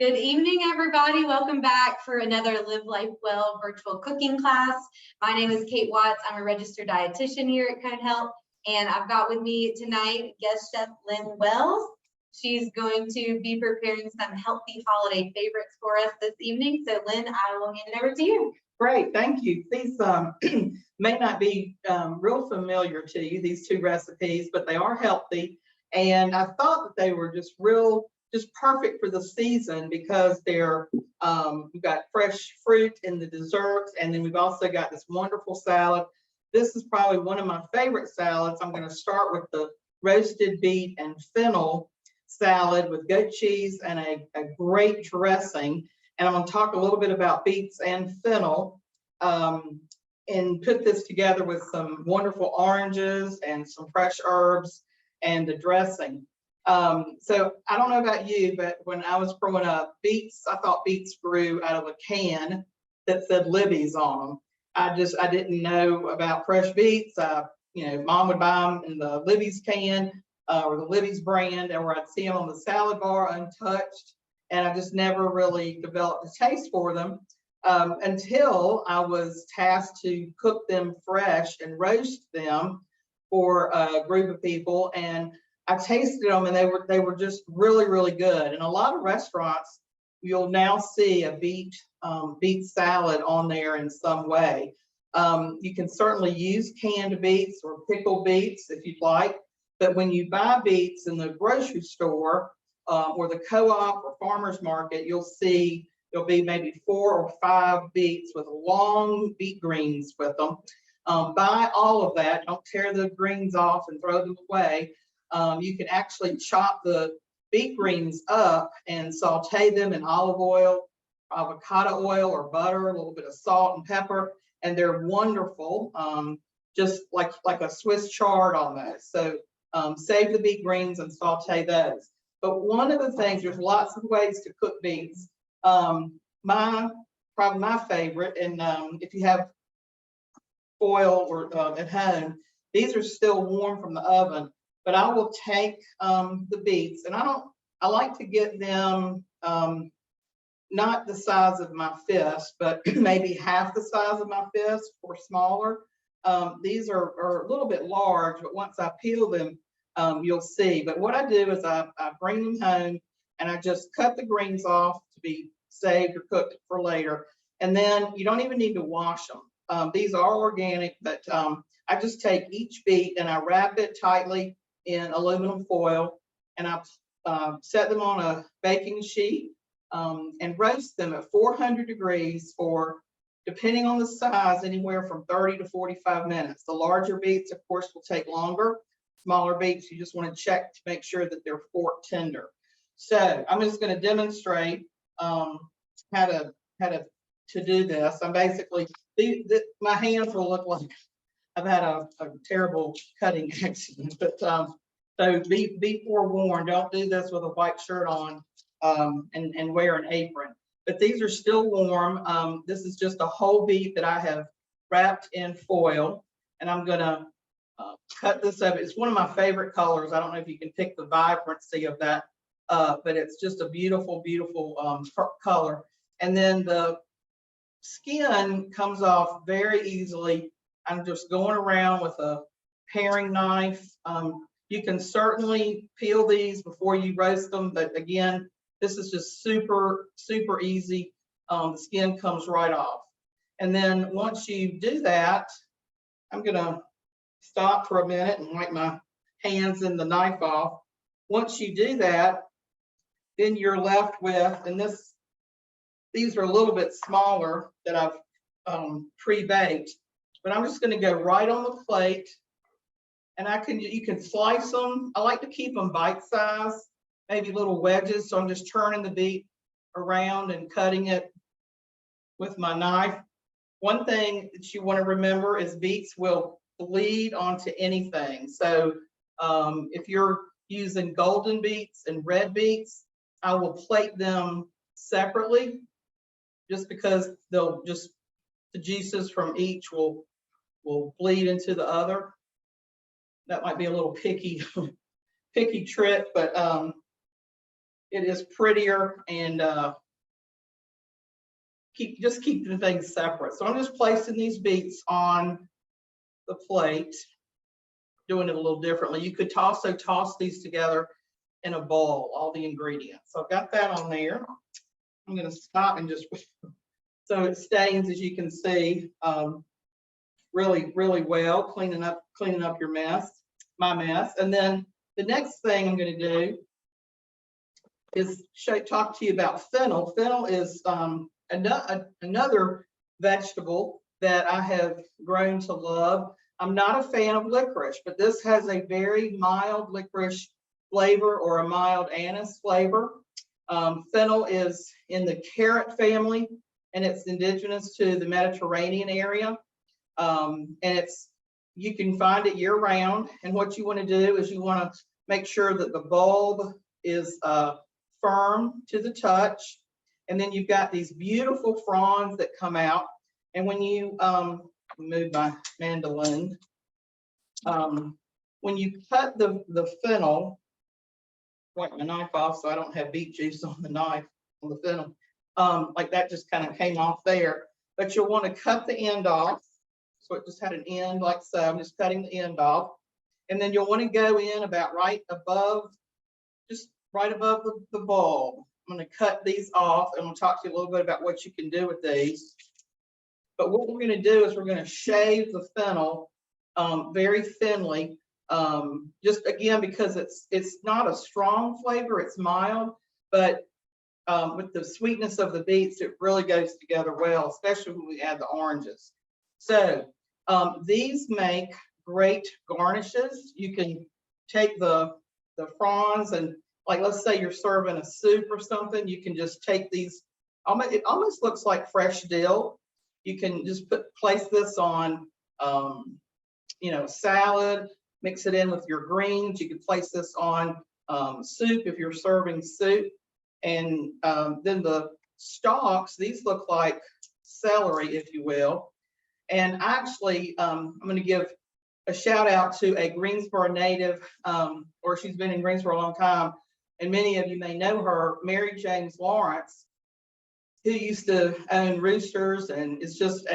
Good evening, everybody. Welcome back for another Live Life Well virtual cooking class. My name is Kate Watts. I'm a registered dietitian here at Cone Health, and I've got with me tonight guest chef Lynn Wells. She's going to be preparing some healthy holiday favorites for us this evening. So, Lynn, I will hand it over to you. Great, thank you. These may not be real familiar to you, these two recipes, but they are healthy. And I thought that they were just perfect for the season because we've got fresh fruit in the desserts, and then we've also got this wonderful salad. This is probably one of my favorite salads. I'm going to start with the roasted beet and fennel salad with goat cheese and a great dressing. And I'm going to talk a little bit about beets and fennel and put this together with some wonderful oranges and some fresh herbs and the dressing. So I don't know about you, but when I was growing up, I thought beets grew out of a can that said Libby's on them. I didn't know about fresh beets. Mom would buy them in the Libby's can or the Libby's brand, or I'd see them on the salad bar untouched. And I just never really developed a taste for them until I was tasked to cook them fresh and roast them for a group of people. And I tasted them, and they were just really, really good. And a lot of restaurants, you'll now see a beet salad on there in some way. You can certainly use canned beets or pickled beets if you'd like. But when you buy beets in the grocery store or the co-op or farmer's market, you'll see there'll be maybe 4 or 5 beets with long beet greens with them. Buy all of that. Don't tear the greens off and throw them away. You can actually chop the beet greens up and saute them in olive oil, avocado oil, or butter, a little bit of salt and pepper, and they're wonderful, just like a Swiss chard almost. So save the beet greens and saute those. But one of the things, there's lots of ways to cook beets. Probably my favorite, and if you have foil or at home, these are still warm from the oven. But I will take the beets, and I like to get them not the size of my fist, but maybe half the size of my fist or smaller. These are a little bit large, but once I peel them, you'll see. But what I do is I bring them home, and I just cut the greens off to be saved or cooked for later. And then you don't even need to wash them. These are organic, but I just take each beet and I wrap it tightly in aluminum foil, and I set them on a baking sheet and roast them at 400 degrees for, depending on the size, anywhere from 30 to 45 minutes. The larger beets, of course, will take longer. Smaller beets, you just want to check to make sure that they're fork tender. So I'm just going to demonstrate how to do this. I'm basically, my hands will look like I've had a terrible cutting accident, but so be forewarned. Don't do this with a white shirt on and wear an apron. But these are still warm. This is just a whole beet that I have wrapped in foil, and I'm gonna cut this up. It's one of my favorite colors. I don't know if you can pick the vibrancy of that, but it's just a beautiful, beautiful color. And then the skin comes off very easily. I'm just going around with a paring knife. You can certainly peel these before you roast them, but again, this is just super, super easy. The skin comes right off. And then once you do that, I'm gonna stop for a minute and wipe my hands and the knife off. Once you do that, then you're left with, and these are a little bit smaller that I've pre-baked, but I'm just going to go right on the plate, and you can slice them. I like to keep them bite-sized, maybe little wedges. So I'm just turning the beet around and cutting it with my knife. One thing that you want to remember is beets will bleed onto anything. So if you're using golden beets and red beets, I will plate them separately, just because the juices from each will bleed into the other. That might be a little picky trick, but it is prettier and just keep the things separate. So I'm just placing these beets on the plate, doing it a little differently. You could also toss these together in a bowl, all the ingredients. So I've got that on there. I'm going to stop and just, so it stains, as you can see, really, really well, cleaning up your mess, my mess. And then the next thing I'm going to do is talk to you about fennel. Fennel is another vegetable that I have grown to love. I'm not a fan of licorice, but this has a very mild licorice flavor or a mild anise flavor. Fennel is in the carrot family, and it's indigenous to the Mediterranean area. And you can find it year round. And what you want to do is you want to make sure that the bulb is firm to the touch. And then you've got these beautiful fronds that come out. And when you move my mandolin, when you cut the fennel, wipe my knife off so I don't have beet juice on the knife, on the fennel, like that just kind of came off there. But you'll want to cut the end off. So it just had an end like so. I'm just cutting the end off. And then you'll want to go in about right above, just right above the bulb. I'm going to cut these off, and we'll talk to you a little bit about what you can do with these. But what we're going to do is we're going to shave the fennel very thinly, just again because it's not a strong flavor, it's mild, but with the sweetness of the beets, it really goes together well, especially when we add the oranges. So these make great garnishes. You can take the fronds and, like, let's say you're serving a soup or something, you can just take these. It almost looks like fresh dill. You can just place this on, salad, mix it in with your greens. You could place this on soup if you're serving soup. And then the stalks, these look like celery, if you will. And actually, I'm going to give a shout out to a Greensboro native, or she's been in Greensboro a long time, and many of you may know her, Mary James Lawrence, who used to own Roosters, and is just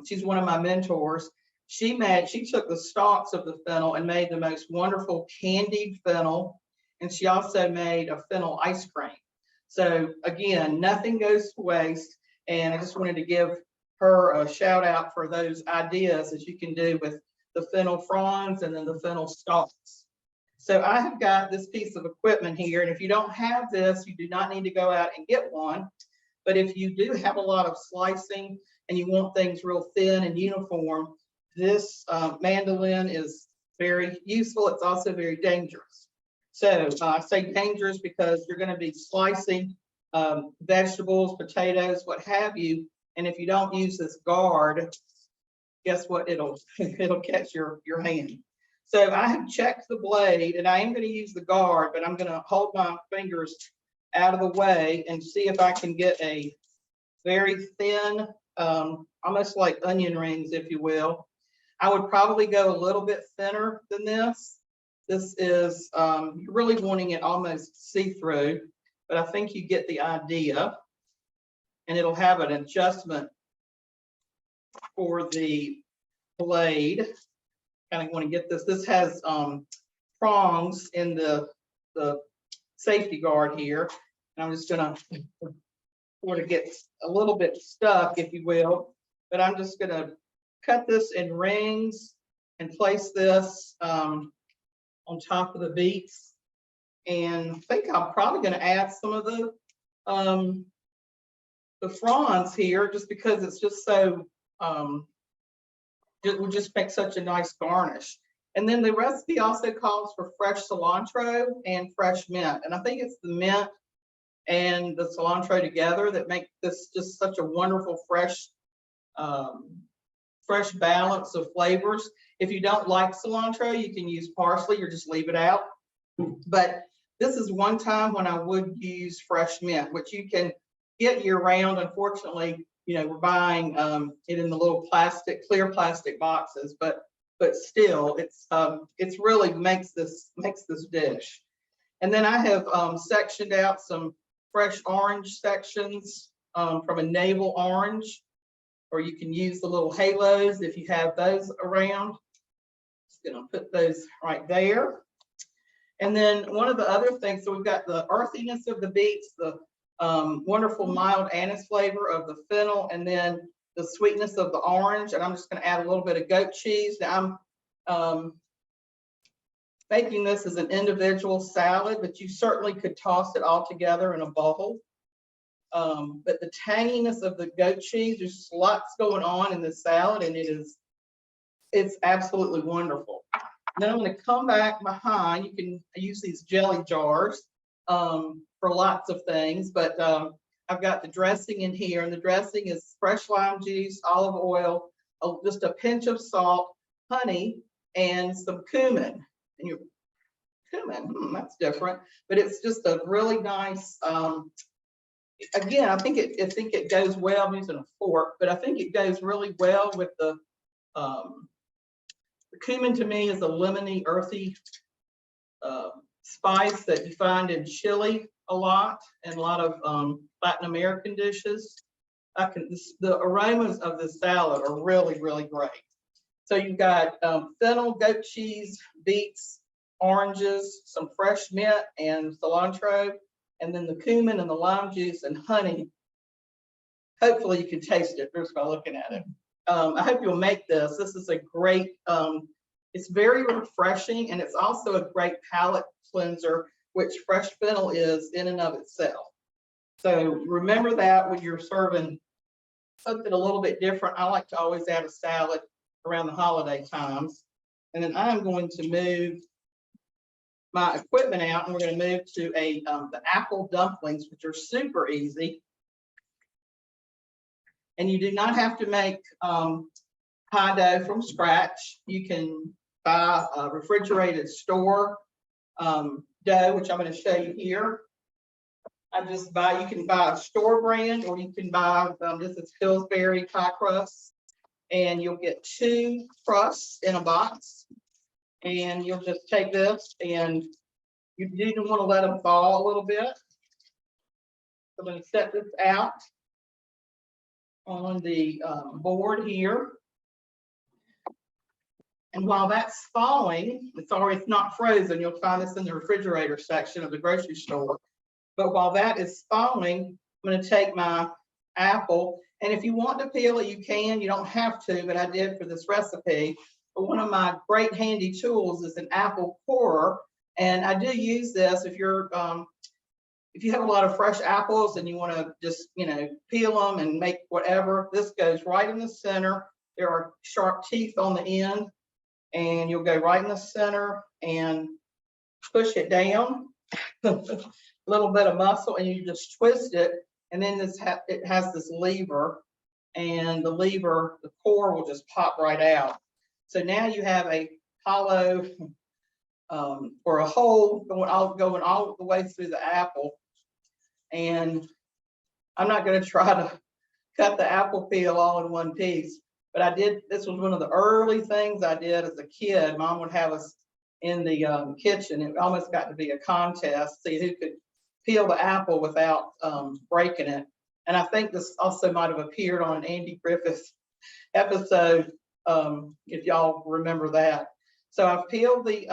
she's one of my mentors. She took the stalks of the fennel and made the most wonderful candied fennel, and she also made a fennel ice cream. So again, nothing goes to waste, and I just wanted to give her a shout out for those ideas that you can do with the fennel fronds and then the fennel stalks. So I have got this piece of equipment here, and if you don't have this, you do not need to go out and get one. But if you do have a lot of slicing and you want things real thin and uniform, this mandolin is very useful. It's also very dangerous. So I say dangerous because you're going to be slicing vegetables, potatoes, what have you. And if you don't use this guard, guess what? It'll catch your hand. So I have checked the blade, and I am going to use the guard, but I'm going to hold my fingers out of the way and see if I can get a very thin, almost like onion rings, if you will. I would probably go a little bit thinner than this. This is you're really wanting it almost see-through, but I think you get the idea. And it'll have an adjustment for the blade. Kind of want to get this. This has prongs in the safety guard here. And I'm just going to sort of get a little bit stuck, if you will. But I'm just going to cut this in rings and place this on top of the beets. And I think I'm probably going to add some of the fronds here, just because it's just so it would just make such a nice garnish. And then the recipe also calls for fresh cilantro and fresh mint, and I think it's the mint and the cilantro together that make this just such a wonderful fresh balance of flavors. If you don't like cilantro, you can use parsley or just leave it out. But this is one time when I would use fresh mint, which you can get year round. Unfortunately, we're buying it in the little clear plastic boxes, but still, it's really makes this dish. And then I have sectioned out some fresh orange sections from a navel orange, or you can use the little halos if you have those around. Just gonna put those right there. And then one of the other things, so we've got the earthiness of the beets, the wonderful mild anise flavor of the fennel, and then the sweetness of the orange. And I'm just gonna add a little bit of goat cheese. Now I'm making this as an individual salad, but you certainly could toss it all together in a bowl. But the tanginess of the goat cheese, there's lots going on in this salad, and it's absolutely wonderful. Then I'm going to come back behind. You can use these jelly jars for lots of things, but I've got the dressing in here, and the dressing is fresh lime juice, olive oil, just a pinch of salt, honey, and some cumin. And your cumin, that's different, but it's just a really nice. Again, I think it goes well. I'm using a fork, but I think it goes really well with the cumin. To me is a lemony, earthy spice that you find in chili a lot and a lot of Latin American dishes. The aromas of this salad are really, really great. So you've got fennel, goat cheese, beets, oranges, some fresh mint and cilantro, and then the cumin and the lime juice and honey. Hopefully you can taste it just by looking at it. I hope you'll make this. This is a great, it's very refreshing, and it's also a great palate cleanser, which fresh fennel is in and of itself. So remember that when you're serving something a little bit different. I like to always add a salad around the holiday times. And then I'm going to move my equipment out, and we're going to move to the apple dumplings, which are super easy. And you do not have to make pie dough from scratch. You can buy a refrigerated store dough, which I'm going to show you here. You can buy a store brand, or you can buy, this is Pillsbury pie crust, and you'll get 2 crusts in a box. And you'll just take this, and you do want to let them thaw a little bit. So I'm going to set this out on the board here. And while that's thawing, it's not frozen. You'll find this in the refrigerator section of the grocery store. But while that is thawing, I'm going to take my apple. And if you want to peel it, you can. You don't have to, but I did for this recipe. But one of my great handy tools is an apple corer. And I do use this if you have a lot of fresh apples and you want to just, peel them and make whatever. This goes right in the center. There are sharp teeth on the end, and you'll go right in the center and push it down. A little bit of muscle, and you just twist it, and then it has this lever, and the core will just pop right out. So now you have a hollow or a hole going all the way through the apple. And I'm not going to try to cut the apple peel all in one piece, but this was one of the early things I did as a kid. Mom would have us in the kitchen. It almost got to be a contest, see who could peel the apple without breaking it. And I think this also might have appeared on an Andy Griffith episode, if y'all remember that. So I've peeled the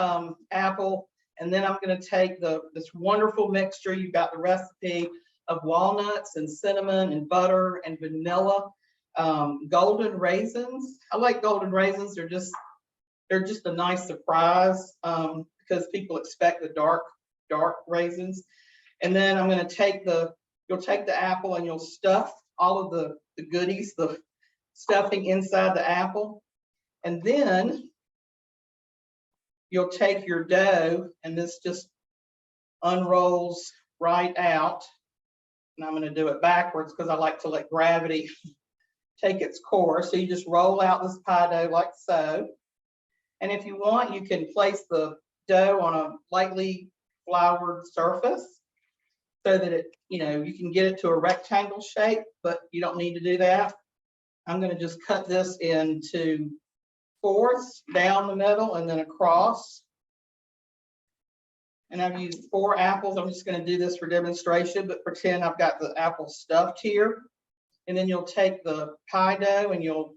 apple, and then I'm going to take this wonderful mixture. You've got the recipe of walnuts and cinnamon and butter and vanilla, golden raisins. I like golden raisins. They're just a nice surprise because people expect the dark raisins. And then I'm going to you'll take the apple and you'll stuff all of the goodies, the stuffing inside the apple. And then you'll take your dough, and this just unrolls right out. And I'm going to do it backwards because I like to let gravity take its course. So you just roll out this pie dough like so. And if you want, you can place the dough on a lightly floured surface so that you can get it to a rectangle shape, but you don't need to do that. I'm going to just cut this into 4ths down the middle and then across. And I've used 4 apples. I'm just gonna do this for demonstration, but pretend I've got the apple stuffed here. And then you'll take the pie dough and you'll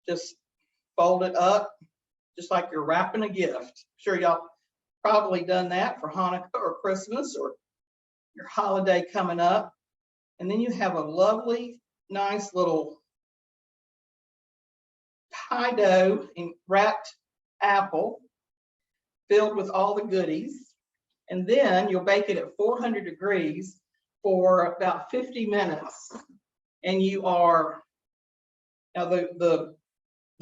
just fold it up, just like you're wrapping a gift. Sure, y'all probably done that for Hanukkah or Christmas or your holiday coming up. And then you have a lovely, nice little pie dough and wrapped apple filled with all the goodies. And then you'll bake it at 400 degrees for about 50 minutes. And you are, now the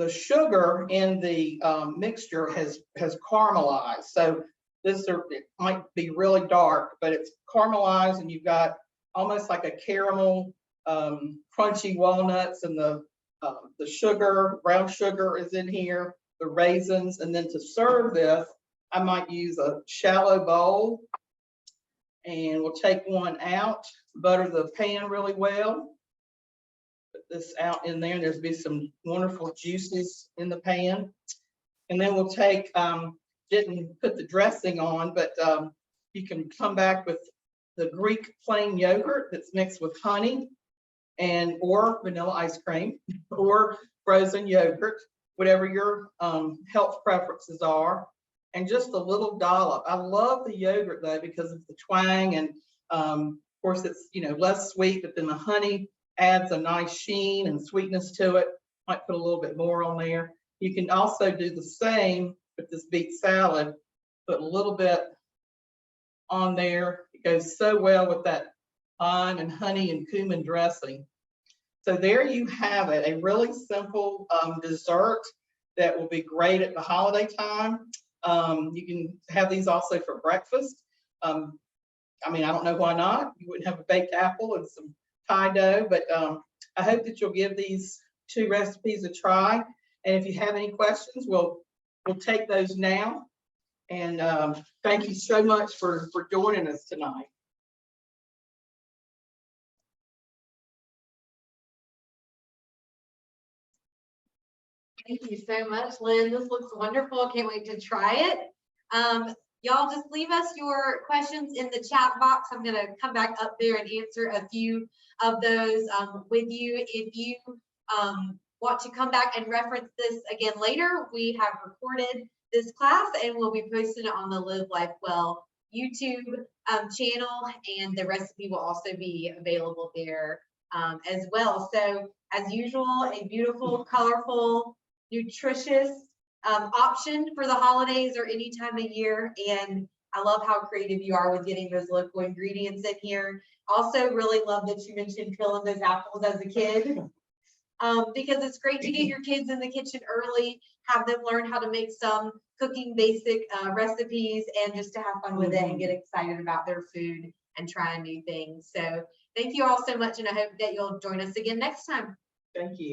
sugar in the mixture has caramelized. So it might be really dark, but it's caramelized, and you've got almost like a caramel, crunchy walnuts, and the sugar, brown sugar is in here, the raisins. And then to serve this, I might use a shallow bowl, and we'll take one out, butter the pan really well. Put this out in there, and there's be some wonderful juices in the pan. And then we'll take, didn't put the dressing on, but you can come back with the Greek plain yogurt that's mixed with honey or vanilla ice cream or frozen yogurt, whatever your health preferences are. And just a little dollop. I love the yogurt though because of the twang, and of course it's less sweet, but then the honey adds a nice sheen and sweetness to it. Might put a little bit more on there. You can also do the same with this beet salad. Put a little bit on there. It goes so well with that lime and honey and cumin dressing. So there you have it, a really simple dessert that will be great at the holiday time. You can have these also for breakfast. I mean, I don't know why not. You wouldn't have a baked apple and some pie dough, but I hope that you'll give these 2 recipes a try. And if you have any questions, we'll take those now. And thank you so much for joining us tonight. Thank you so much, Lynn. This looks wonderful. Can't wait to try it. Y'all just leave us your questions in the chat box. I'm going to come back up there and answer a few of those with you. If you want to come back and reference this again later, we have recorded this class and we'll be posting it on the Live Life Well YouTube channel, and the recipe will also be available there as well. So as usual, a beautiful, colorful, nutritious option for the holidays or any time of year. And I love how creative you are with getting those local ingredients in here. Also really love that you mentioned peeling those apples as a kid, because it's great to get your kids in the kitchen early, have them learn how to make some cooking basic recipes, and just to have fun with it and get excited about their food and trying new things. So thank you all so much, and I hope that you'll join us again next time. Thank you.